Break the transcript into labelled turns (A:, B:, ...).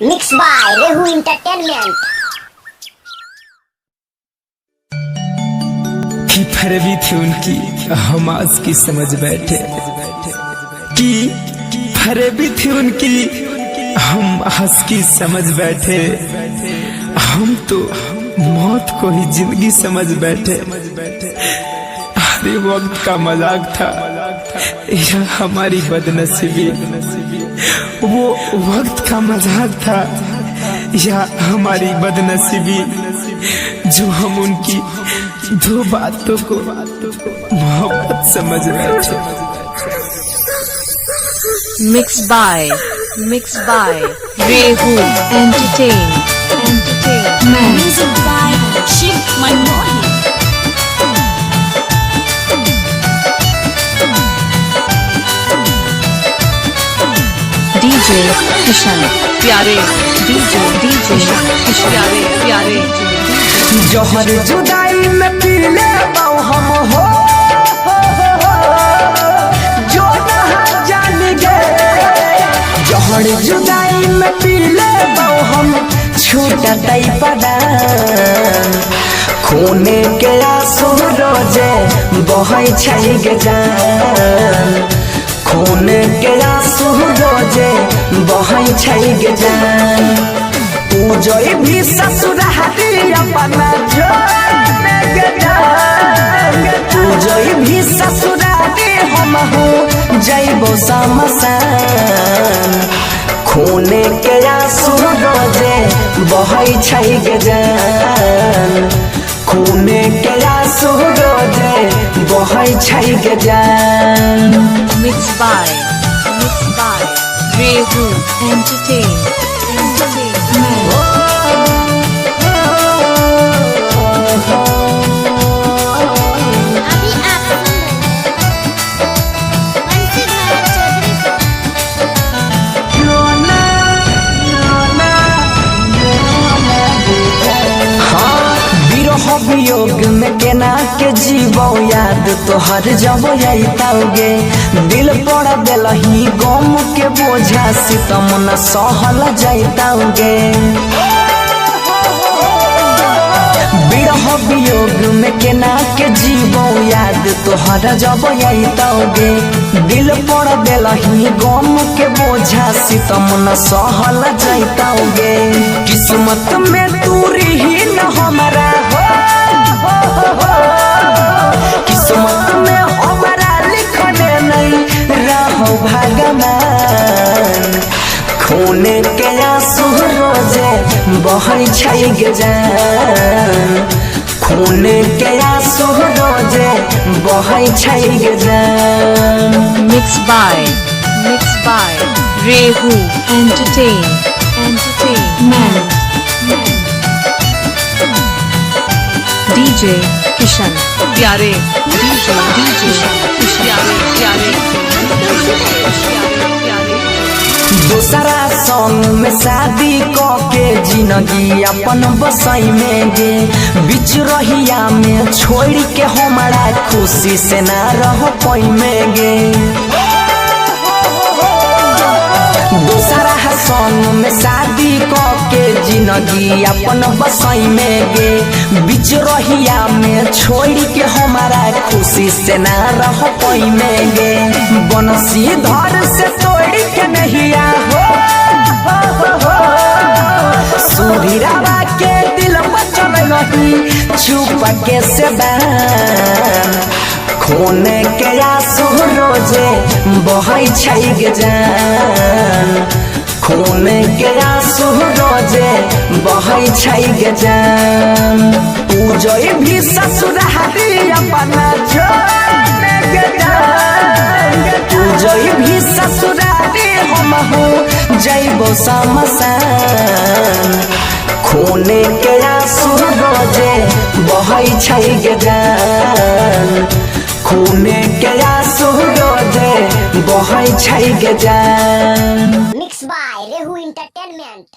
A: Mix by रेहू entertainment.
B: की फरवी थी उनकी हम आज की समझ बैठे, की फरवी थी उनकी हम हंस की समझ बैठे। हम तो मौत को ही जिंदगी समझ बैठे। अरे वक्त का मजाक था या हमारी बदनसीबी, वो वक्त का मजाक था या हमारी बदनसीबी, जो हम उनकी दो बातों को मोहब्बत समझ रहे थे।
C: Mixed by Rehu Entertainment।
D: Music by Shiv Manmohan।
C: DJ Kishan प्यारे DJ Kishan प्यारे
B: जहर जुदाई में पी ले पाओ हम हो, जो ना जान गए। जहर जुदाई में पी ले पाओ हम, छूटा तई पड़ा खूने के आंसू रोजे बहै छै गे जान। खूने के आंसू रोजे बहै छै गे जान। तू जोई भी ससुरारी अपना जोने गे जान। तू जोई भी ससुरारी हम हो जइबो समसान। खूने के आंसू रोजे बहै छै गे जान। खूने के आंसू रोजे बहै छै गे जान।
C: Mixed by Rehu Entertainment।
A: अभी आप वंशीधर चौधरी
B: बिरह वियोग में केना के जीवो, याद तोहर जब आइताओगे। दिल पड़ देलही गम के बोझा, सितम न सहल जाइताओगे। बिरह वियोग में केना के जीवो, याद तोहर जब आइताओगे। दिल पड़ देलही गम के बोझा, सितम न सहल जाइताओगे। किस्मत में दूरी ही न हमारा हो, किस्मत में हमारा लिखने नहीं रहो भगवान। खूने के आंसू रोजे बहै छै गे जान। खूने के आंसू रोजे बहै छै गे जान।
C: Mixed by Rehu Entertainment। DJ Kishan प्यारे DJ Kishan प्यारे
B: दूसरा संग में शादी क के जिंदगी अपन बसाई में गे। बीच रहिया में छोड़ के हमारा खुशी से ना रह पाई में गे। दूसरा संग में शादी क के जिंदगी अपन बसाई में गे। बीच रहिया में छोड़ के हमारा खुशी से ना रह पाई में गे। बनसी धर से तोड़ के नहीं हो, सुधीरावा के दिल बचल नहीं चुप के से बैन। खूने के आंसू रोजे बहै छै गे जान। खूने के आंसू रोजे बहै छै गे जान। तू जोई भी ससुरारी अपना जोने गे जान। तू जोई भी ससुरारी हम हो जइबो समसान। खूने के आंसू रोजे बहै छै गे जान। खूने के आंसू रोजे बहै छै गे जान।
A: मिक्स बाय रेहू एंटरटेनमेंट।